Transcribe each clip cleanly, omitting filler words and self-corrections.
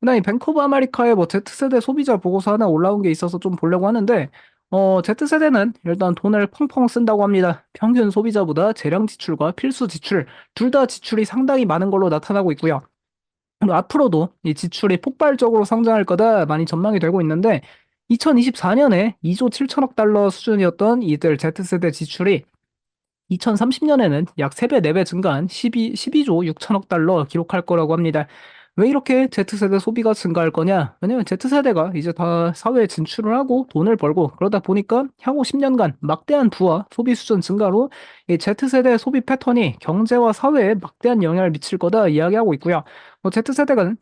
그다음에 뱅크 오브 아메리카의 뭐 Z세대 소비자 보고서 하나 올라온 게 있어서 좀 보려고 하는데, Z세대는 일단 돈을 펑펑 쓴다고 합니다. 평균 소비자보다 재량 지출과 필수 지출, 둘 다 지출이 상당히 많은 걸로 나타나고 있고요. 그리고 앞으로도 이 지출이 폭발적으로 성장할 거다 많이 전망이 되고 있는데, 2024년에 2조 7천억 달러 수준이었던 이들 Z세대 지출이 2030년에는 약 3배, 4배 증가한 12조 6천억 달러 기록할 거라고 합니다. 왜 이렇게 Z세대 소비가 증가할 거냐? 왜냐면 Z세대가 이제 다 사회에 진출을 하고 돈을 벌고 그러다 보니까 향후 10년간 막대한 부와 소비 수준 증가로 이 Z세대 소비 패턴이 경제와 사회에 막대한 영향을 미칠 거다 이야기하고 있고요. Z세대가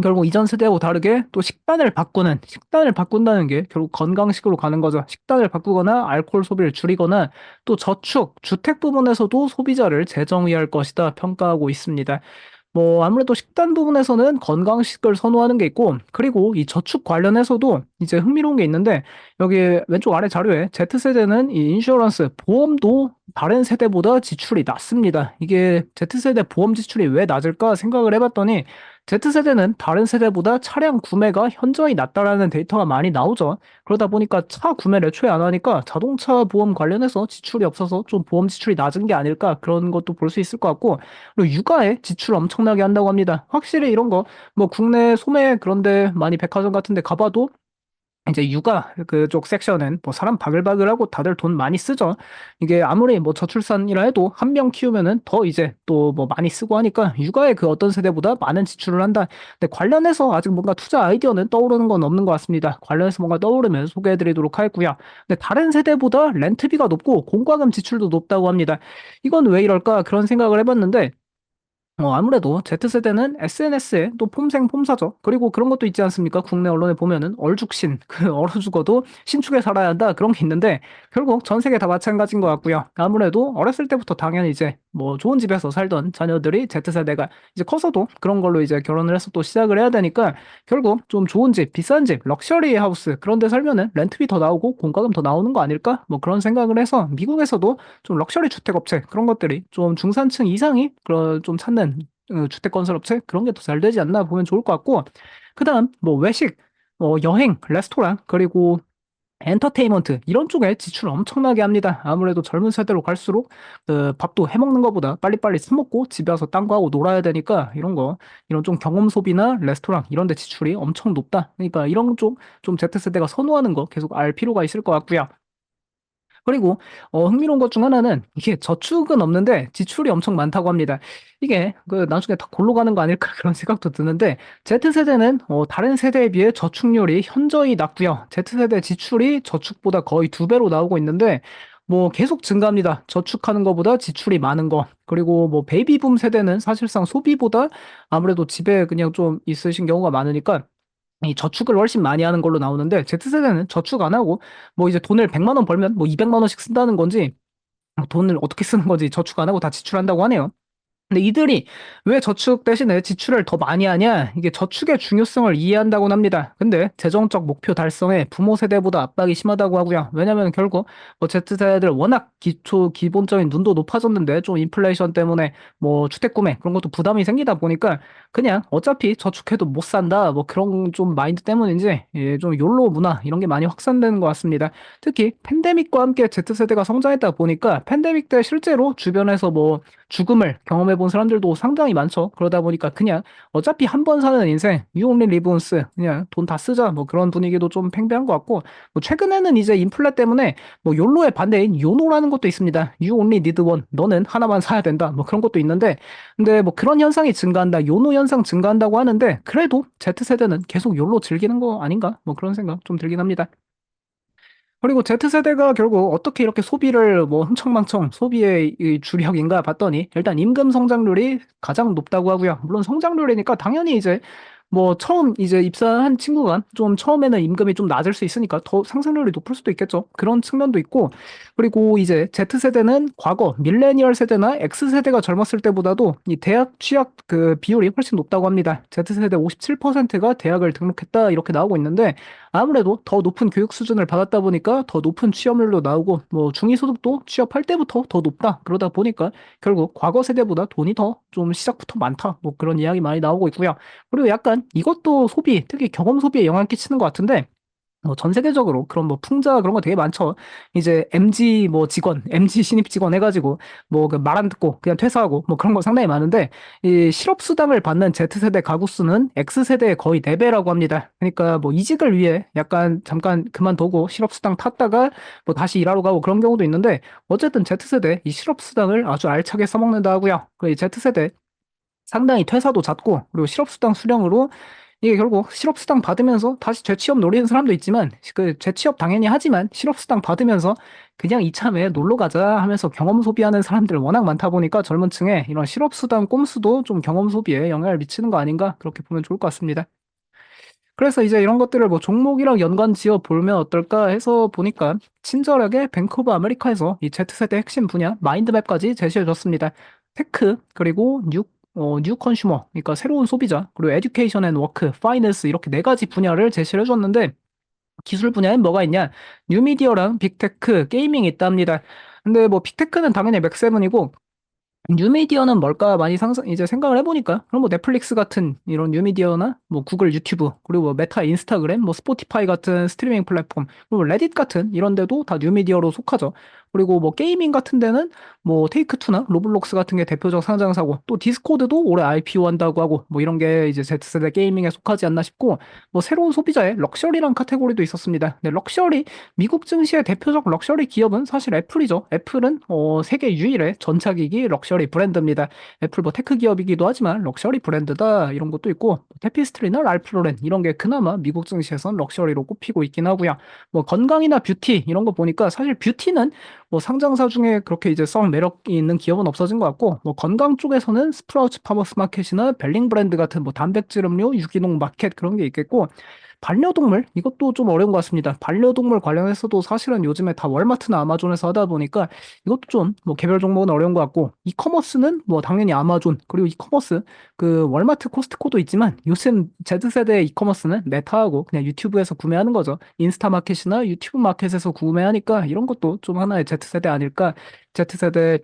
결국 이전 세대하고 다르게 또 식단을 바꾼다는 게 결국 건강식으로 가는 거죠. 식단을 바꾸거나 알코올 소비를 줄이거나 또 저축, 주택 부분에서도 소비자를 재정의할 것이다 평가하고 있습니다. 뭐 아무래도 식단 부분에서는 건강식을 선호하는 게 있고, 그리고 이 저축 관련해서도 이제 흥미로운 게 있는데, 여기 왼쪽 아래 자료에 Z세대는 이 인슈어런스 보험도 다른 세대보다 지출이 낮습니다. 이게 Z세대 보험 지출이 왜 낮을까 생각을 해봤더니, Z세대는 다른 세대보다 차량 구매가 현저히 낮다라는 데이터가 많이 나오죠. 그러다 보니까 차 구매를 애초에 안 하니까 자동차 보험 관련해서 지출이 없어서 좀 보험 지출이 낮은 게 아닐까, 그런 것도 볼 수 있을 것 같고, 그리고 육아에 지출 엄청나게 한다고 합니다. 확실히 이런 거, 뭐 국내 소매 그런데 많이 백화점 같은 데 가봐도 이제 육아 그쪽 섹션은 뭐 사람 바글바글하고 다들 돈 많이 쓰죠. 이게 아무리 뭐 저출산이라 해도 한 명 키우면은 더 이제 또 뭐 많이 쓰고 하니까 육아에 그 어떤 세대보다 많은 지출을 한다. 근데 관련해서 아직 뭔가 투자 아이디어는 떠오르는 건 없는 것 같습니다. 관련해서 뭔가 떠오르면 소개해드리도록 하겠고요. 근데 다른 세대보다 렌트비가 높고 공과금 지출도 높다고 합니다. 이건 왜 이럴까 그런 생각을 해봤는데, 아무래도 Z세대는 SNS에 또 폼생 폼사죠. 그리고 그런 것도 있지 않습니까? 국내 언론에 보면은 얼죽신, 그 얼어 죽어도 신축에 살아야 한다. 그런 게 있는데, 결국 전 세계 다 마찬가지인 것 같고요. 아무래도 어렸을 때부터 당연히 이제 뭐 좋은 집에서 살던 자녀들이 Z세대가 이제 커서도 그런 걸로 이제 결혼을 해서 또 시작을 해야 되니까, 결국 좀 좋은 집, 비싼 집, 럭셔리 하우스 그런 데 살면은 렌트비 더 나오고 공과금 더 나오는 거 아닐까? 뭐 그런 생각을 해서 미국에서도 좀 럭셔리 주택 업체 그런 것들이 좀 중산층 이상이 그런 좀 찾는 주택 건설 업체 그런 게 더 잘 되지 않나 보면 좋을 것 같고, 그다음 뭐 외식, 여행, 레스토랑 그리고 엔터테인먼트 이런 쪽에 지출 엄청나게 합니다. 아무래도 젊은 세대로 갈수록 밥도 해먹는 것보다 빨리빨리 사 먹고 집에 와서 딴 거 하고 놀아야 되니까 이런 좀 경험 소비나 레스토랑 이런 데 지출이 엄청 높다. 그러니까 이런 쪽 좀 Z세대가 선호하는 거 계속 알 필요가 있을 것 같고요. 그리고 흥미로운 것 중 하나는 이게 저축은 없는데 지출이 엄청 많다고 합니다. 이게 그 나중에 다 골로 가는 거 아닐까 그런 생각도 드는데, Z세대는 다른 세대에 비해 저축률이 현저히 낮고요. Z세대 지출이 저축보다 거의 2배로 나오고 있는데 뭐 계속 증가합니다. 저축하는 것보다 지출이 많은 거. 그리고 뭐 베이비붐 세대는 사실상 소비보다 아무래도 집에 그냥 좀 있으신 경우가 많으니까 이 저축을 훨씬 많이 하는 걸로 나오는데, Z세대는 저축 안 하고 뭐 이제 돈을 100만 원 벌면 뭐 200만 원씩 쓴다는 건지 뭐 돈을 어떻게 쓰는 건지 저축 안 하고 다 지출한다고 하네요. 근데 이들이 왜 저축 대신에 지출을 더 많이 하냐? 이게 저축의 중요성을 이해한다고는 합니다. 근데 재정적 목표 달성에 부모 세대보다 압박이 심하다고 하고요. 왜냐면 결국 뭐 Z세대들 워낙 기본적인 눈도 높아졌는데 좀 인플레이션 때문에 뭐 주택 구매 그런 것도 부담이 생기다 보니까 그냥 어차피 저축해도 못 산다. 뭐 그런 좀 마인드 때문인지 좀 욜로 문화 이런 게 많이 확산되는 것 같습니다. 특히 팬데믹과 함께 Z세대가 성장했다 보니까 팬데믹 때 실제로 주변에서 뭐 죽음을 경험해 본 사람들도 상당히 많죠. 그러다 보니까 그냥 어차피 한 번 사는 인생, you only live once, 그냥 돈 다 쓰자, 뭐 그런 분위기도 좀 팽배한 것 같고, 뭐 최근에는 이제 인플레 때문에 뭐 욜로의 반대인 요노라는 것도 있습니다. You only need one, 너는 하나만 사야 된다, 뭐 그런 것도 있는데, 근데 뭐 그런 현상이 증가한다, 요노 현상 증가한다고 하는데, 그래도 Z세대는 계속 욜로 즐기는 거 아닌가? 뭐 그런 생각 좀 들긴 합니다. 그리고 Z세대가 결국 어떻게 이렇게 소비를 뭐 흥청망청 소비의 이 주력인가 봤더니 일단 임금 성장률이 가장 높다고 하고요. 물론 성장률이니까 당연히 이제 뭐 처음 이제 입사한 친구가 좀 처음에는 임금이 좀 낮을 수 있으니까 더 상승률이 높을 수도 있겠죠. 그런 측면도 있고, 그리고 이제 Z세대는 과거 밀레니얼 세대나 X세대가 젊었을 때보다도 이 대학 취학 그 비율이 훨씬 높다고 합니다. Z세대 57%가 대학을 등록했다 이렇게 나오고 있는데, 아무래도 더 높은 교육 수준을 받았다 보니까 더 높은 취업률도 나오고 뭐 중위소득도 취업할 때부터 더 높다. 그러다 보니까 결국 과거 세대보다 돈이 더 좀 시작부터 많다. 뭐 그런 이야기 많이 나오고 있고요. 그리고 약간 이것도 소비, 특히 경험 소비에 영향을 끼치는 것 같은데 전 세계적으로 그런 뭐 풍자 그런 거 되게 많죠. 이제 MG 뭐 직원, MG 신입 직원 해가지고 뭐 그 말 안 듣고 그냥 퇴사하고 뭐 그런 거 상당히 많은데 이 실업 수당을 받는 Z세대 가구 수는 X세대의 거의 4배라고 합니다. 그러니까 뭐 이직을 위해 약간 잠깐 그만두고 실업 수당 탔다가 뭐 다시 일하러 가고 그런 경우도 있는데 어쨌든 Z세대 이 실업 수당을 아주 알차게 써먹는다 하고요. 그리고 이 Z세대 상당히 퇴사도 잦고 그리고 실업수당 수령으로 이게 결국 실업수당 받으면서 다시 재취업 노리는 사람도 있지만 그 재취업 당연히 하지만 실업수당 받으면서 그냥 이참에 놀러 가자 하면서 경험 소비하는 사람들 워낙 많다 보니까 젊은 층에 이런 실업수당 꼼수도 좀 경험 소비에 영향을 미치는 거 아닌가 그렇게 보면 좋을 것 같습니다. 그래서 이제 이런 것들을 뭐 종목이랑 연관 지어 보면 어떨까 해서 보니까 친절하게 뱅크 오브 아메리카에서 이 Z세대 핵심 분야 마인드맵까지 제시해 줬습니다. 테크, 그리고 뉴 컨슈머, 그러니까 새로운 소비자, 그리고 에듀케이션 앤 워크, 파이낸스 이렇게 4가지 분야를 제시를 해줬는데 기술 분야엔 뭐가 있냐? 뉴미디어랑 빅테크, 게이밍이 있답니다. 근데 뭐 빅테크는 당연히 맥세븐이고 뉴미디어는 뭘까 많이 이제 생각을 해보니까 그럼 뭐 넷플릭스 같은 이런 뉴미디어나 뭐 구글 유튜브 그리고 뭐 메타 인스타그램 뭐 스포티파이 같은 스트리밍 플랫폼 그리고 레딧 같은 이런 데도 다 뉴미디어로 속하죠. 그리고 뭐 게이밍 같은 데는 뭐 테이크투나 로블록스 같은 게 대표적 상장사고 또 디스코드도 올해 IPO 한다고 하고 뭐 이런 게 이제 Z세대 게이밍에 속하지 않나 싶고 뭐 새로운 소비자의 럭셔리란 카테고리도 있었습니다. 근데 럭셔리 미국 증시의 대표적 럭셔리 기업은 사실 애플이죠. 애플은 세계 유일의 전자기기 럭셔리 브랜드입니다. 애플 뭐 테크 기업이기도 하지만 럭셔리 브랜드다 이런 것도 있고 테피스트리나 랄프로렌 이런 게 그나마 미국 증시에선 럭셔리로 꼽히고 있긴 하고요. 뭐 건강이나 뷰티 이런 거 보니까 사실 뷰티는 뭐 상장사 중에 그렇게 이제 썩 매력이 있는 기업은 없어진 것 같고 뭐 건강 쪽에서는 스프라우츠 파머스 마켓이나 벨링 브랜드 같은 뭐 단백질 음료, 유기농 마켓 그런 게 있겠고 반려동물? 이것도 좀 어려운 것 같습니다. 반려동물 관련해서도 사실은 요즘에 다 월마트나 아마존에서 하다 보니까 이것도 좀 뭐 개별 종목은 어려운 것 같고 이커머스는 뭐 당연히 아마존 그리고 이커머스 그 월마트 코스트코도 있지만 요즘 Z세대 이커머스는 메타하고 그냥 유튜브에서 구매하는 거죠. 인스타 마켓이나 유튜브 마켓에서 구매하니까 이런 것도 좀 하나의 Z세대 아닐까? Z세대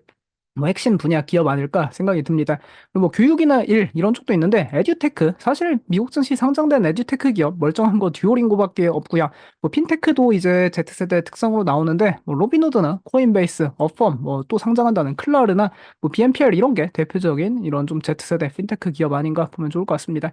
뭐 핵심 분야 기업 아닐까 생각이 듭니다. 그리고 뭐 교육이나 일 이런 쪽도 있는데 에듀테크 사실 미국 증시 상장된 에듀테크 기업 멀쩡한 거 듀오링고밖에 없고요. 뭐 핀테크도 이제 Z세대 특성으로 나오는데 뭐 로빈후드나 코인베이스, 어펌 뭐 또 상장한다는 클라르나 뭐 BNPL 이런 게 대표적인 이런 좀 Z세대 핀테크 기업 아닌가 보면 좋을 것 같습니다.